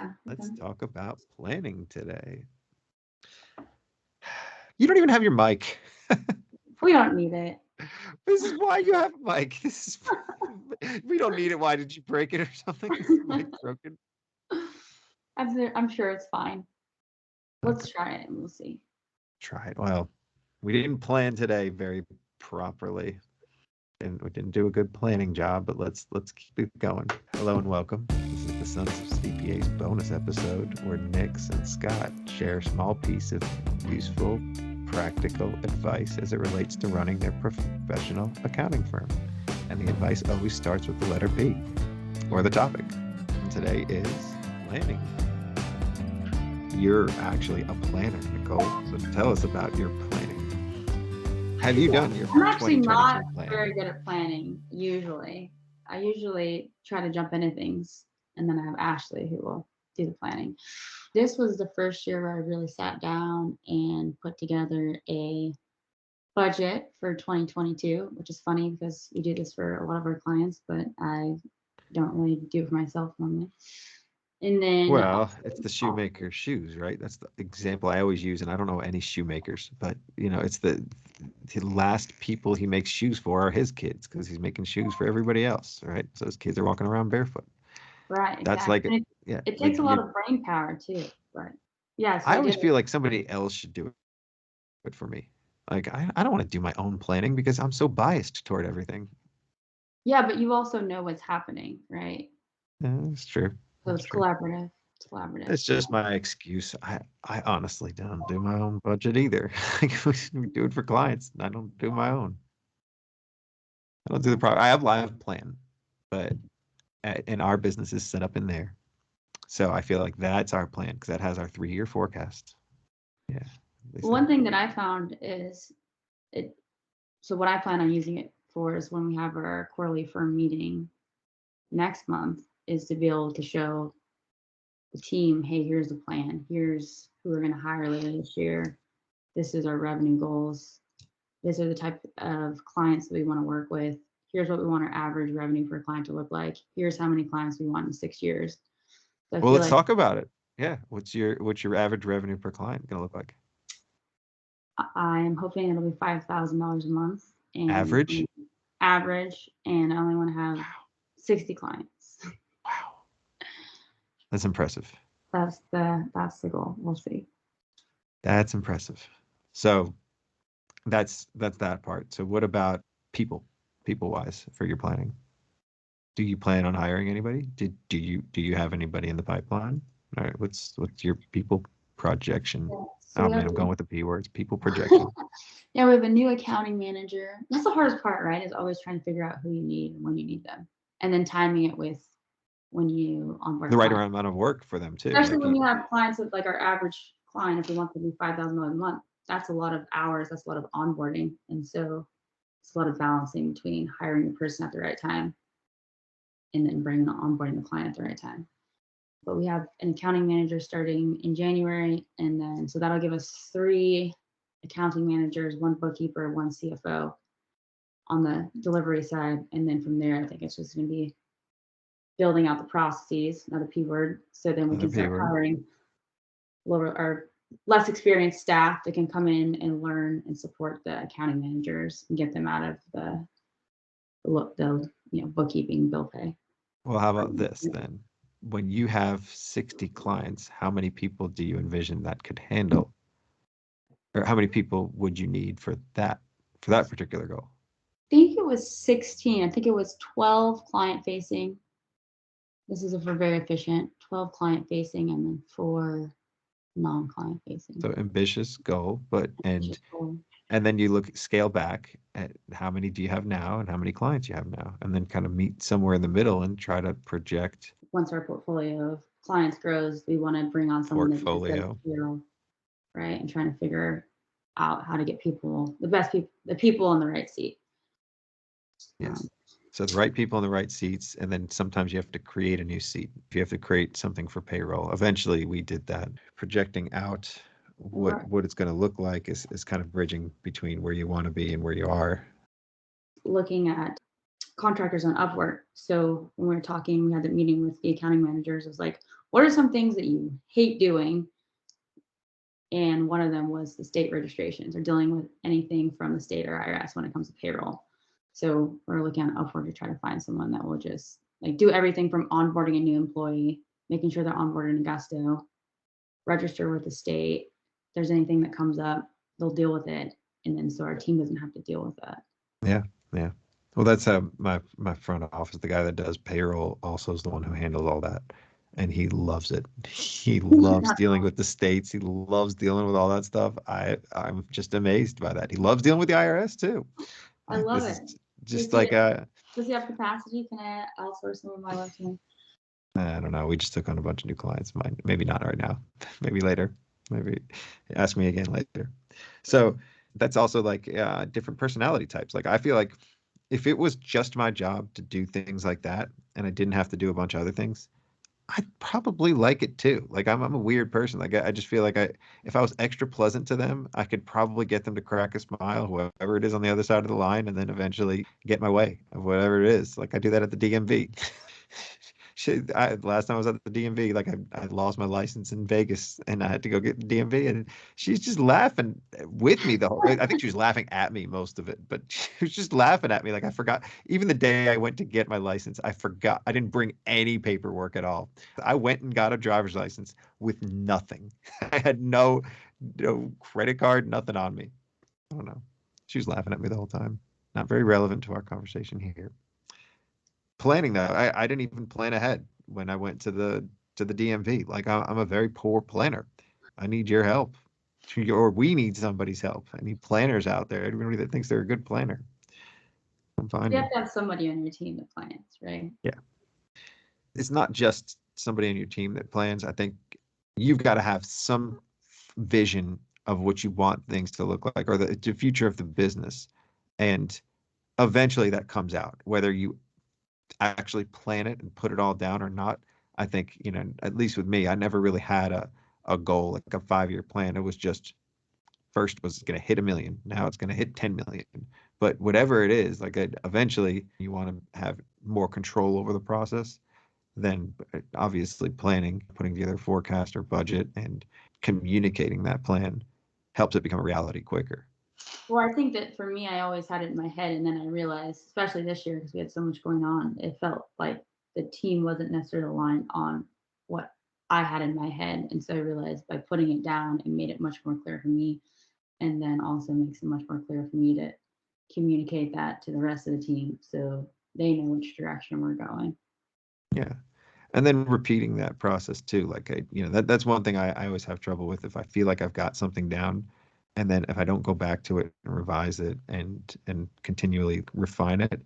Yeah. Let's talk about planning today. You don't even have your mic. We don't need it. This is why you have a mic. We don't need it. Why did you break it or something? Is the mic broken? I'm sure it's fine. Let's Okay. try it and we'll see. Try it. Well, we didn't plan today very properly, and we didn't do a good planning job. But let's keep it going. Hello and welcome. This is the Sons of CPAs bonus episode where Niks and Scott share a small piece of useful, practical advice as it relates to running their professional accounting firm. And the advice always starts with the letter P, or the topic. And today is planning. You're actually a planner, Nikole. So tell us about your planning. Have you done your I'm actually 2022 not plan? very good at planning, usually. I usually try to jump into things, and then I have Ashley who will do the planning. This was the first year where I really sat down and put together a budget for 2022, which is funny because we do this for a lot of our clients, but I don't really do it for myself normally. And then Well, it's the shoemaker's shoes, right? That's the example I always use, and I don't know any shoemakers, but it's the last people he makes shoes for are his kids because he's making shoes for everybody else, right? So his kids are walking around barefoot. right, That's exactly. like, And it takes a lot of brain power too, but yeah, so I I always did feel like somebody else should do it for me. Like I don't want to do my own planning because I'm so biased toward everything. Yeah, but you also know what's happening, right? Yeah, that's true. So That's it's true. collaborative. It's collaborative. It's just my excuse. I honestly don't do my own budget either. We do it for clients, and I don't do my own. I don't do the product. I have live plan, but and our business is set up in there. So I feel like that's our plan because that has our 3-year forecast. Yeah. One thing that I found is it. So what I plan on using it for is when we have our quarterly firm meeting next month is to be able to show the team, hey, here's the plan. Here's who we're going to hire later this year. This is our revenue goals. These are the type of clients that we want to work with. Here's what we want our average revenue per client to look like. Here's how many clients we want in 6 years. So Well, let's talk about it. Yeah. What's your average revenue per client going to look like? I'm hoping it'll be $5,000 a month. And Average? Average. And I only want to have 60 clients. Wow. That's impressive. That's the goal. We'll see. That's impressive. So that's that part. So what about people wise for your planning? Do you plan on hiring anybody? Do you have anybody in the pipeline? All right, what's your people projection? Yeah, so Oh man, I'm going with the P words. People projection. Yeah, we have a new accounting manager. That's the hardest part, right? Is always trying to figure out who you need and when you need them, and then timing it with when you onboard The right clients. amount of work for them too. Especially when you have clients with like our average client, if we want to do $5,000 a month, that's a lot of hours. That's a lot of onboarding, and so it's a lot of balancing between hiring the person at the right time and then onboarding the client at the right time. But we have an accounting manager starting in January, and then so that'll give us 3 accounting managers, 1 bookkeeper, 1 CFO on the delivery side, and then from there, I think it's just going to be building out the processes, another P word, so then we can start hiring lower or less experienced staff that can come in and learn and support the accounting managers and get them out of the bookkeeping, bill pay. Well, how about this then? When you have 60 clients, how many people do you envision that could handle? Or how many people would you need for that particular goal? I think it was 16. I think it was 12 client facing. This is for very efficient, 12 client facing and then 4 non-client facing. So ambitious goal, and then you scale back at how many do you have now and how many clients you have now, and then kind of meet somewhere in the middle and try to project. Once our portfolio of clients grows, we want to bring on someone that does payroll, right? And trying to figure out how to get the people in the right seat. Yes. So the right people in the right seats, and then sometimes you have to create a new seat. If you have to create something for payroll, eventually we did that. Projecting out what it's going to look like is kind of bridging between where you want to be and where you are. Looking at contractors on Upwork. So when we were talking, we had the meeting with the accounting managers. It was like, what are some things that you hate doing? And one of them was the state registrations, or dealing with anything from the state or IRS when it comes to payroll. So we're looking at Upwork to try to find someone that will just like do everything from onboarding a new employee, making sure they're onboarded in Gusto, register with the state. If there's anything that comes up, they'll deal with it. And then so our team doesn't have to deal with that. Yeah, yeah. Well, that's my front office. The guy that does payroll also is the one who handles all that, and he loves it. He loves dealing with the states. He loves dealing with all that stuff. I'm just amazed by that. He loves dealing with the IRS too. I love This it. is just like a. Does he have capacity? Can I outsource some of my work to him? I don't know. We just took on a bunch of new clients. Maybe not right now. Maybe later. Maybe ask me again later. So that's also like different personality types. Like I feel like if it was just my job to do things like that and I didn't have to do a bunch of other things, I'd probably like it too. Like I'm a weird person. Like I just feel like if I was extra pleasant to them, I could probably get them to crack a smile, whoever it is on the other side of the line, and then eventually get my way of whatever it is. Like I do that at the DMV. Last time I was at the DMV, like I lost my license in Vegas and I had to go get the DMV, and she's just laughing with me the whole. I think she was laughing at me most of it, but she was just laughing at me. Like I forgot. Even the day I went to get my license, I forgot. I didn't bring any paperwork at all. I went and got a driver's license with nothing. I had no credit card, nothing on me. I don't know. She was laughing at me the whole time. Not very relevant to our conversation here. Planning though, I didn't even plan ahead when I went to the DMV. Like I'm a very poor planner. I need your help, or we need somebody's help. I need planners out there. Everybody that thinks they're a good planner. I'm fine. You have to have somebody on your team that plans, right? Yeah, it's not just somebody on your team that plans. I think you've got to have some vision of what you want things to look like, or the future of the business, and eventually that comes out, whether you actually plan it and put it all down or not. I think, at least with me, I never really had a goal, like a 5-year plan. It was just first was going to hit 1 million. Now it's going to hit 10 million. But whatever it is, like eventually you want to have more control over the process than obviously planning, putting together a forecast or budget and communicating that plan helps it become a reality quicker. Well, I think that for me, I always had it in my head, and then I realized, especially this year, because we had so much going on, it felt like the team wasn't necessarily aligned on what I had in my head. And so I realized by putting it down, it made it much more clear for me, and then also makes it much more clear for me to communicate that to the rest of the team so they know which direction we're going. Yeah. And then repeating that process too. Like that's one thing I always have trouble with. If I feel like I've got something down, and then if I don't go back to it and revise it and continually refine it,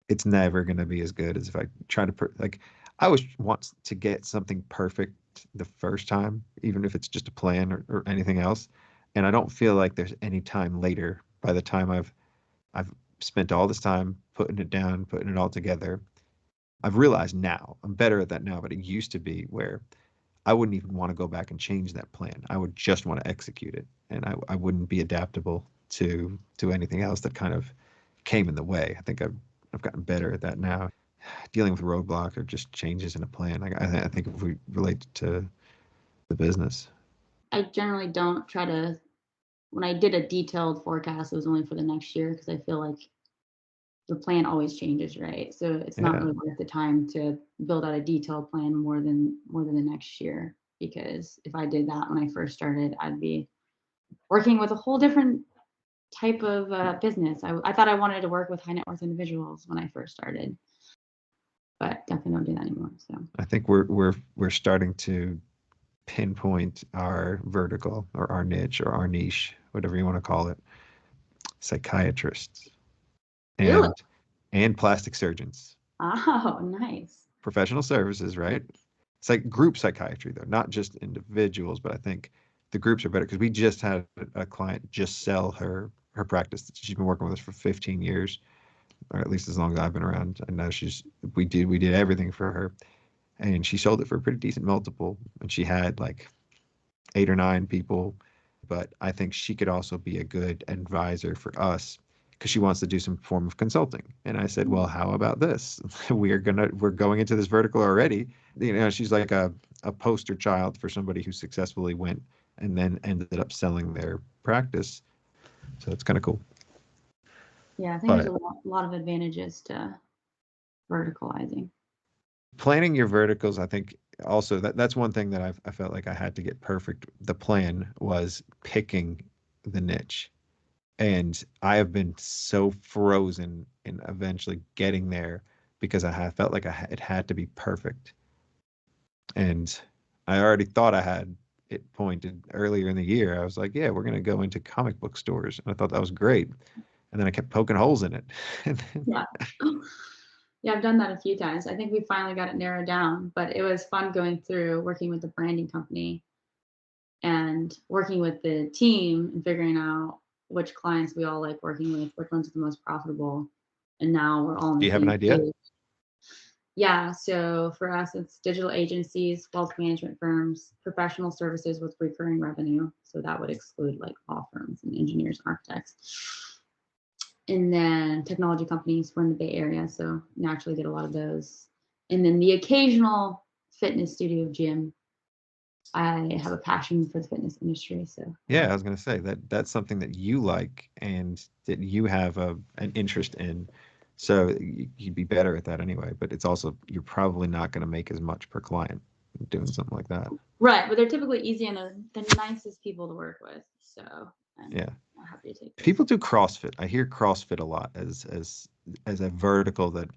it's never going to be as good as if I try to like I always want to get something perfect the first time, even if it's just a plan or anything else. And I don't feel like there's any time later by the time I've spent all this time putting it down, putting it all together. I've realized now I'm better at that now, but it used to be where I wouldn't even want to go back and change that plan. I would just want to execute it, and I wouldn't be adaptable to anything else that kind of came in the way. I think I've gotten better at that now, dealing with roadblocks or just changes in a plan. Like I think if we relate to the business, I generally don't try to. When I did a detailed forecast, it was only for the next year because I feel like the plan always changes, right? So it's not really worth the time to build out a detailed plan more than the next year. Because if I did that when I first started, I'd be working with a whole different type of business. I thought I wanted to work with high net worth individuals when I first started, but definitely don't do that anymore. So I think we're starting to pinpoint our vertical or our niche or our niche, whatever you want to call it. Psychiatrists really, and plastic surgeons. oh, nice. Professional services, right? It's like group psychiatry though, not just individuals, but I think the groups are better because we just had a client just sell her practice. She's been working with us for 15 years, or at least as long as I've been around. I know we did everything for her, and she sold it for a pretty decent multiple, and she had like 8 or 9 people. But I think she could also be a good advisor for us because she wants to do some form of consulting. And I said, well, how about this? We're going into this vertical already. She's like a poster child for somebody who successfully went and then ended up selling their practice. So it's kind of cool. Yeah, I think there's a lot of advantages to verticalizing. Planning your verticals, I think also that's one thing that I felt like I had to get perfect. The plan was picking the niche. And I have been so frozen in eventually getting there because I felt like it had to be perfect. And I already thought I had it pointed earlier in the year. I was like, yeah, we're going to go into comic book stores. And I thought that was great. And then I kept poking holes in it. Yeah. Yeah, I've done that a few times. I think we finally got it narrowed down, but it was fun going through working with the branding company and working with the team and figuring out which clients we all like working with, which ones are the most profitable. And now we're all on the Do you have an same idea? page. Yeah, so for us, it's digital agencies, wealth management firms, professional services with recurring revenue. So that would exclude like law firms and engineers, architects. And then technology companies, we're in the Bay Area, so naturally get a lot of those. And then the occasional fitness studio gym. I have a passion for the fitness industry, so Yeah, I was going to say that's something that you like and that you have an interest in. So you'd be better at that anyway, but it's also, you're probably not going to make as much per client doing something like that. right, but they're typically easy and they're the nicest people to work with. So I'm happy to take those. People do CrossFit. I hear CrossFit a lot as a vertical that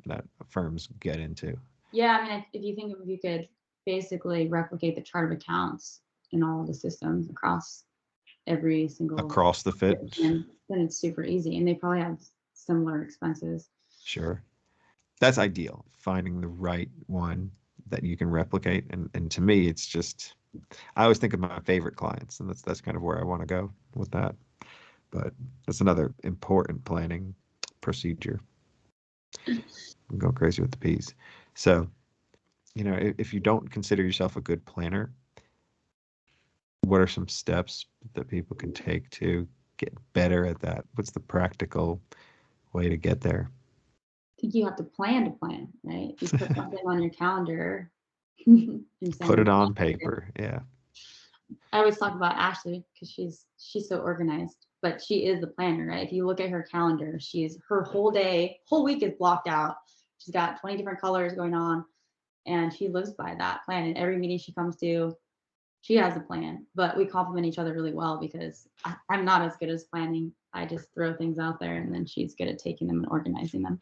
firms get into. Yeah, I mean, if you think if you could basically replicate the chart of accounts in all of the systems across every single Across the fit, then it's super easy, and they probably have similar expenses. Sure, that's ideal. Finding the right one that you can replicate, and to me, it's just, I always think of my favorite clients, and that's kind of where I want to go with that. But that's another important planning procedure. I'm going crazy with the P's. So, if you don't consider yourself a good planner, what are some steps that people can take to get better at that? What's the practical way to get there? I think you have to plan, right? You put something on your calendar. Put it on paper. Yeah. I always talk about Ashley because she's so organized, but she is the planner, right? If you look at her calendar, her whole week is blocked out. She's got 20 different colors going on, and she lives by that plan. And every meeting she comes to, she has a plan, but we complement each other really well because I'm not as good as planning. I just throw things out there, and then she's good at taking them and organizing them.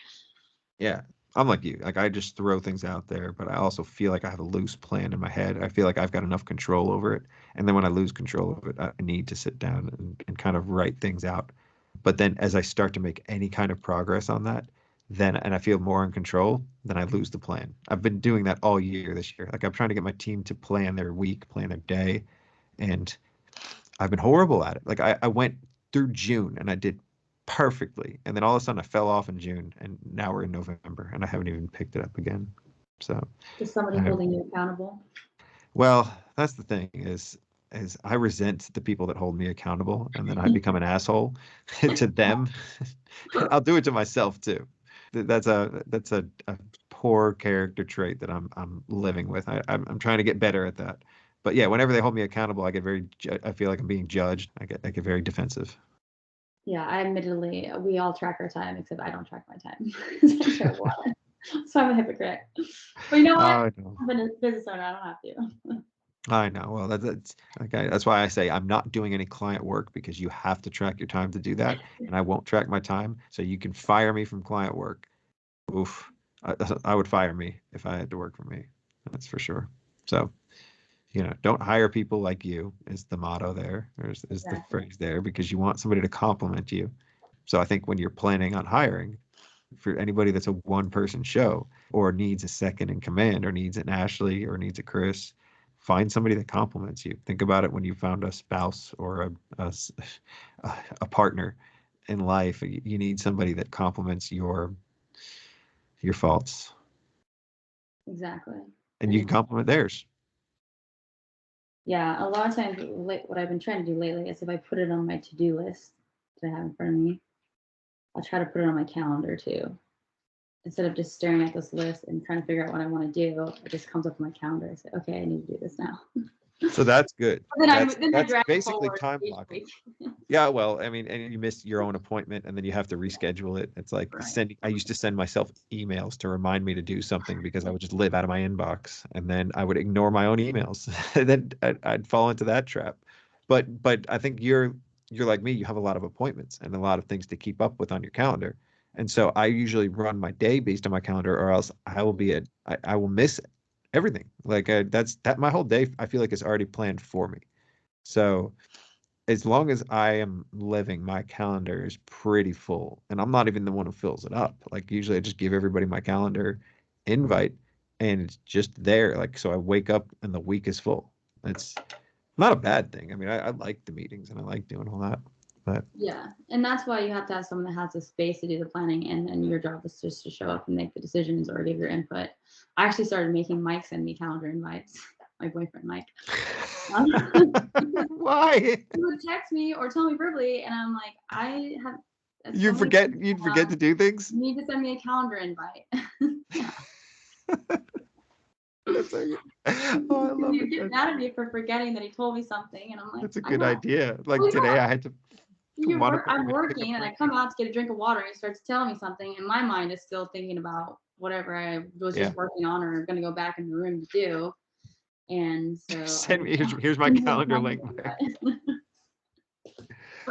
Yeah, I'm like you. Like, I just throw things out there, but I also feel like I have a loose plan in my head. I feel like I've got enough control over it. And then when I lose control of it, I need to sit down and kind of write things out. But then as I start to make any kind of progress on that, and I feel more in control, then I lose the plan. I've been doing that all year this year. Like, I'm trying to get my team to plan their week, plan their day, and I've been horrible at it. Like, I went through June and I did perfectly, and then all of a sudden I fell off in June, and now we're in November and I haven't even picked it up again. So Is somebody holding you accountable? well, that's the thing is I resent the people that hold me accountable, and then I become an asshole to them. I'll do it to myself too. That's a poor character trait that I'm living with. I'm trying to get better at that. But yeah, whenever they hold me accountable, I feel like I'm being judged. I get very defensive. Yeah, we all track our time, except I don't track my time. I'm terrible at it. So I'm a hypocrite. But you know what? I'm a business owner. I don't have to. I know. Well, that's okay. That's why I say I'm not doing any client work, because you have to track your time to do that, and I won't track my time. So you can fire me from client work. Oof, I would fire me if I had to work for me. That's for sure. So, don't hire people like you is the motto there. Is Exactly. The phrase there, because you want somebody to compliment you. So I think when you're planning on hiring, for anybody that's a one-person show or needs a second in command or needs an Ashley or needs a Chris, find somebody that compliments you. Think about it when you found a spouse or a partner in life. You need somebody that compliments your faults. Exactly. And you can compliment theirs. Yeah, a lot of times, what I've been trying to do lately is if I put it on my to-do list that I have in front of me, I'll try to put it on my calendar too. Instead of just staring at this list and trying to figure out what I want to do, it just comes up on my calendar. I say, okay, I need to do this now. So that's good. Then I That's drag it basically forward time each blocking. week. Yeah, well, I mean, and you missed your own appointment and then you have to reschedule it. It's like Right. I used to send myself emails to remind me to do something because I would just live out of my inbox and then I would ignore my own emails. And then I'd fall into that trap. But I think you're like me, you have a lot of appointments and a lot of things to keep up with on your calendar. And so I usually run my day based on my calendar or else I will miss everything. Like that's my whole day I feel like is already planned for me. So as long as I am living, my calendar is pretty full, and I'm not even the one who fills it up. Like usually, I just give everybody my calendar invite, and it's just there. Like so, I wake up and the week is full. It's not a bad thing. I mean, I like the meetings and I like doing all that, but Yeah, and that's why you have to have someone that has the space to do the planning, and then your job is just to show up and make the decisions or give your input. I actually started making Mike send me calendar invites. My boyfriend Mike. Why? He would text me or tell me verbally, and I'm like, I have. You'd forget to do things. You need to send me a calendar invite. Yeah. That's like, oh, I love You it. get mad at me for forgetting that he told me something, and I'm like, That's a I good know. idea. Like Well, today, yeah. I had to. I'm working, and I come out to get a drink of water, and he starts telling me something, and my mind is still thinking about whatever I was just working on or going to go back in the room to do. And so send me here's my calendar link.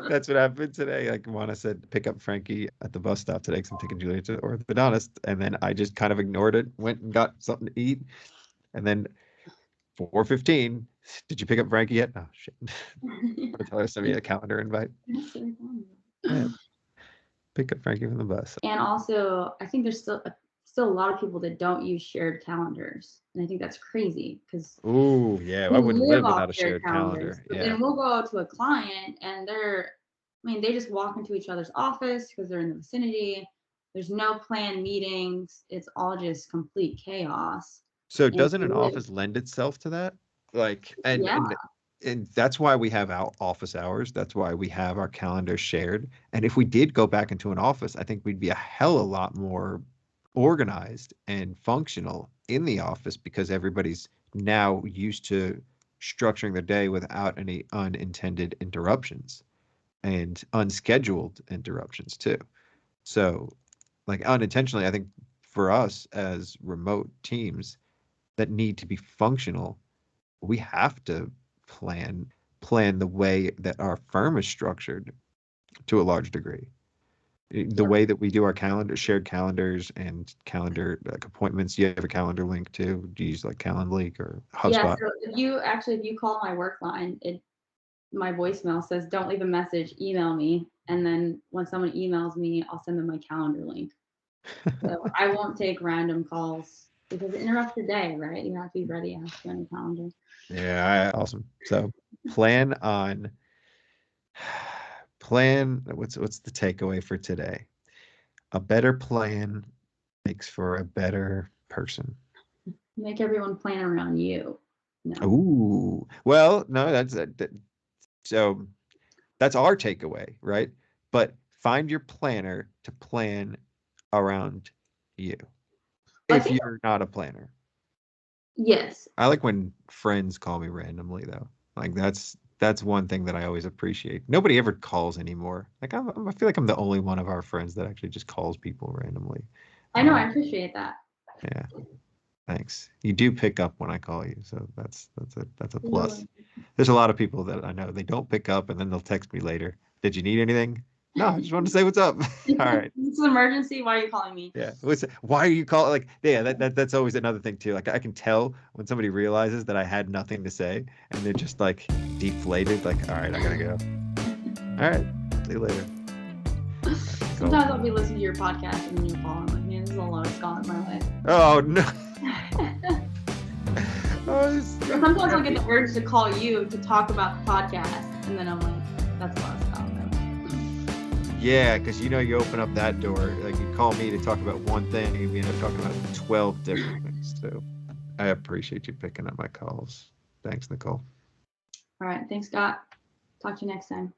That's what happened today. Like Juana said, pick up Frankie at the bus stop today because I'm taking Julia to the orthodontist. And then I just kind of ignored it, went and got something to eat. And then 4:15, did you pick up Frankie yet? Oh, shit. I tell her to send me a calendar invite. Yeah. Pick up Frankie from the bus. And also, I think there's still a lot of people that don't use shared calendars. And I think that's crazy because oh yeah, I wouldn't live without a shared calendar. But Yeah. then we'll go to a client and they just walk into each other's office because they're in the vicinity. There's no planned meetings. It's all just complete chaos. So doesn't an office lend itself to that? Like, and that's why we have our office hours. That's why we have our calendar shared. And if we did go back into an office, I think we'd be a hell of a lot more organized and functional in the office because everybody's now used to structuring their day without any unintended interruptions and unscheduled interruptions too. So, like unintentionally, I think for us as remote teams that need to be functional, we have to plan the way that our firm is structured to a large degree. The way that we do our shared calendars and calendar like appointments. You have a calendar link too. Do you use like Calendly or HubSpot? Yeah. So if you call my work line, my voicemail says, "Don't leave a message. Email me." And then when someone emails me, I'll send them my calendar link. So I won't take random calls because it interrupts your day, right? You have to be ready. You have to be on your calendar. Yeah, awesome. So plan. What's the takeaway for today? A better plan makes for a better person. Make everyone plan around you. No. Ooh, well, no, so that's our takeaway, right? But find your planner to plan around you. If you're not a planner. Yes. I like when friends call me randomly though. Like that's one thing that I always appreciate. Nobody ever calls anymore. Like I feel like I'm the only one of our friends that actually just calls people randomly. I know. I appreciate that. Yeah. Thanks. You do pick up when I call you, so that's a plus. There's a lot of people that I know they don't pick up and then they'll text me later. Did you need anything? No, I just wanted to say what's up. All right. It's an emergency. Why are you calling me? Yeah. Why are you calling? Like, yeah, that's always another thing too. Like I can tell when somebody realizes that I had nothing to say and they're just like deflated, like, all right, I gotta go. All right, see you later. Sometimes I'll be listening to your podcast and then you call. I'm like, man, this is a lot of Scott in my life. Oh no. Sometimes I'll get the urge to call you to talk about the podcast, and then I'm like, that's a lot of Scott. Yeah, because you open up that door. Like you call me to talk about one thing, and we end up talking about 12 different things. So I appreciate you picking up my calls. Thanks, Nikole. All right, thanks, Scott. Talk to you next time.